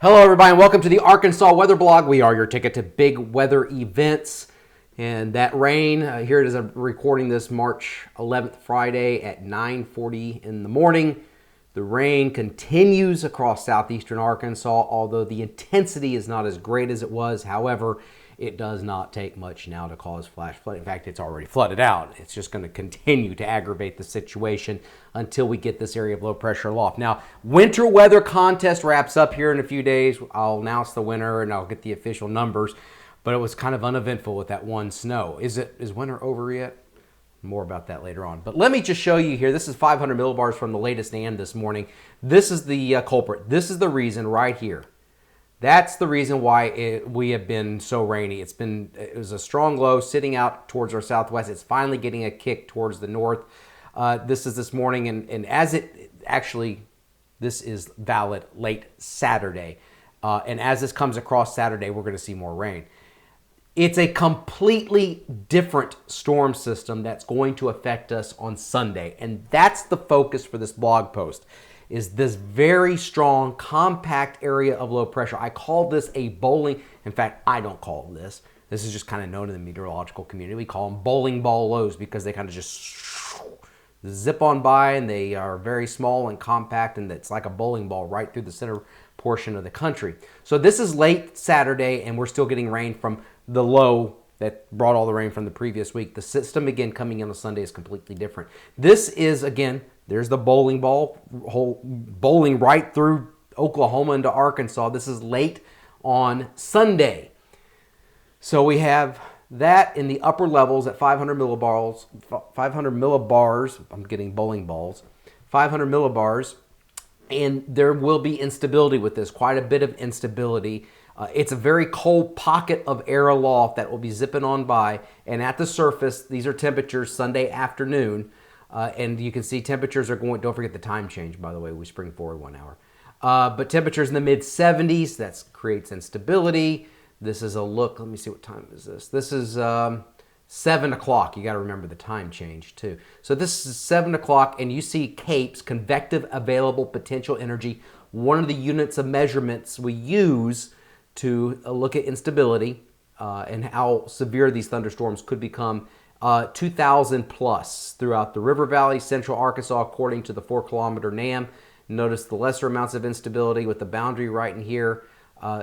Hello everybody and welcome to the Arkansas Weather Blog. We are your ticket to big weather events. And that rain, here it is, I'm recording this March 11th, Friday at 9:40 in the morning. The rain continues across southeastern Arkansas, although the intensity is not as great as it was. However, it does not take much now to cause flash flood. In fact, it's already flooded out. It's just going to continue to aggravate the situation until we get this area of low pressure aloft. Now, winter weather contest wraps up here in a few days. I'll announce the winner and I'll get the official numbers. But it was kind of uneventful with that one snow. Is winter over yet? More about that later on. But let me just show you here. This is 500 millibars from the latest AM this morning. This is the culprit. This is the reason right here. That's the reason why we have been so rainy. It was a strong low sitting out towards our southwest. It's finally getting a kick towards the north. This is this morning, and as it actually, this is valid late Saturday. And as this comes across Saturday, we're going to see more rain. It's a completely different storm system that's going to affect us on Sunday. And that's the focus for this blog post, is this very strong, compact area of low pressure. I call this a bowling. In fact, I don't call it this. This is just kind of known in the meteorological community. We call them bowling ball lows because they kind of just zip on by and they are very small and compact, and it's like a bowling ball right through the center portion of the country. So this is late Saturday and we're still getting rain from the low that brought all the rain from the previous week. The system again coming in on Sunday is completely different. This is, again, there's the bowling ball bowling right through Oklahoma into Arkansas. This is late on Sunday. So we have that in the upper levels at 500 millibars. I'm getting bowling balls. 500 millibars. And there will be instability with this, quite a bit of instability. It's a very cold pocket of air aloft that will be zipping on by. And at the surface, these are temperatures Sunday afternoon. And you can see temperatures are going, don't forget the time change, by the way, we spring forward 1 hour. But temperatures in the mid 70s, that creates instability. This is a look, let me see, what time is this? This is 7 o'clock. You got to remember the time change too. So this is 7 o'clock and you see CAPES, convective available potential energy, one of the units of measurements we use to look at instability and how severe these thunderstorms could become. 2,000 plus throughout the River Valley, Central Arkansas, according to the 4-kilometer NAM. Notice the lesser amounts of instability with the boundary right in here.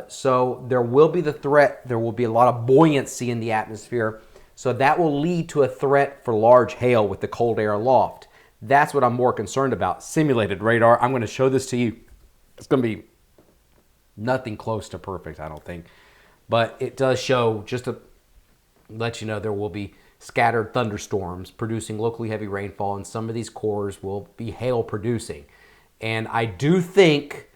So there will be the threat. There will be a lot of buoyancy in the atmosphere. So that will lead to a threat for large hail with the cold air aloft. That's what I'm more concerned about. Simulated radar. I'm going to show this to you. It's going to be nothing close to perfect, I don't think. But it does show, just to let you know, there will be scattered thunderstorms producing locally heavy rainfall, and some of these cores will be hail producing. And I do think,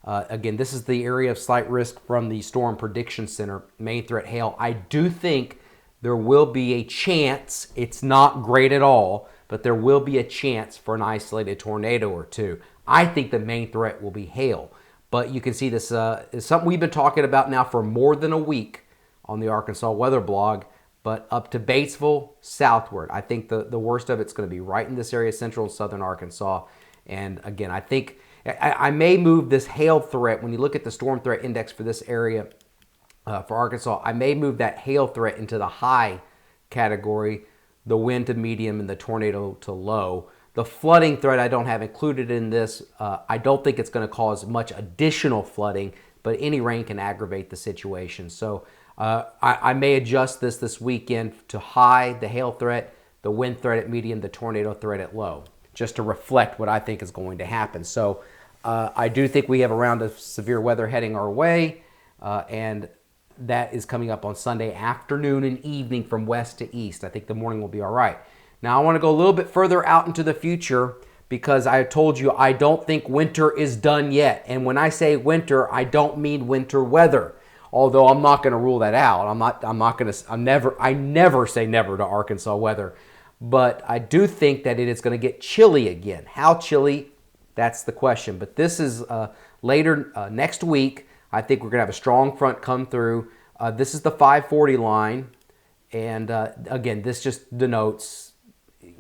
again, this is the area of slight risk from the Storm Prediction Center, main threat hail. I do think there will be a chance, it's not great at all, but there will be a chance for an isolated tornado or two. I think the main threat will be hail. But you can see this is something we've been talking about now for more than a week on the Arkansas Weather Blog, but up to Batesville, southward. I think the worst of it's going to be right in this area, central and southern Arkansas. And again, I think I may move this hail threat. When you look at the storm threat index for this area for Arkansas, I may move that hail threat into the high category, the wind to medium and the tornado to low. The flooding threat I don't have included in this. I don't think it's going to cause much additional flooding, but any rain can aggravate the situation. So I may adjust this weekend to high, the hail threat, the wind threat at medium, the tornado threat at low, just to reflect what I think is going to happen. So I do think we have a round of severe weather heading our way, and that is coming up on Sunday afternoon and evening from west to east. I think the morning will be all right. Now, I want to go a little bit further out into the future because I told you I don't think winter is done yet. And when I say winter, I don't mean winter weather. Although I'm not going to rule that out. I never say never to Arkansas weather. But I do think that it is going to get chilly again. How chilly? That's the question. But this is later next week. I think we're going to have a strong front come through. This is the 540 line. And again, this just denotes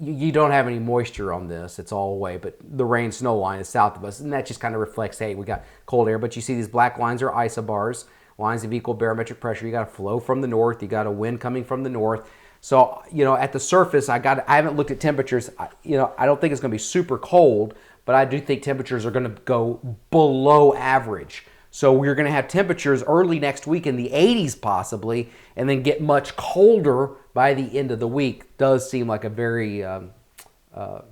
you don't have any moisture on this. It's all away, but the rain snow line is south of us, and that just kind of reflects, hey, we got cold air. But you see these black lines are isobars, lines of equal barometric pressure. You got a flow from the north. You got a wind coming from the north. So, at the surface, I haven't looked at temperatures. I don't think it's going to be super cold, but I do think temperatures are going to go below average. So we're going to have temperatures early next week in the 80s possibly, and then get much colder by the end of the week. Does seem like a very,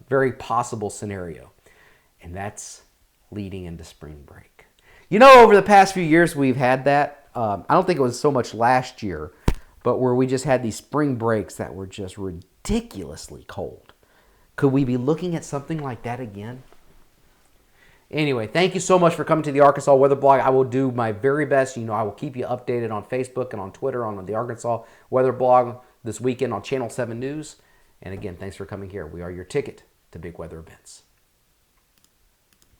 very possible scenario. And that's leading into spring break. Over the past few years we've had that. I don't think it was so much last year, but where we just had these spring breaks that were just ridiculously cold. Could we be looking at something like that again? Anyway, thank you so much for coming to the Arkansas Weather Blog. I will do my very best. I will keep you updated on Facebook and on Twitter on the Arkansas Weather Blog this weekend on Channel 7 News. And again, thanks for coming here. We are your ticket to big weather events.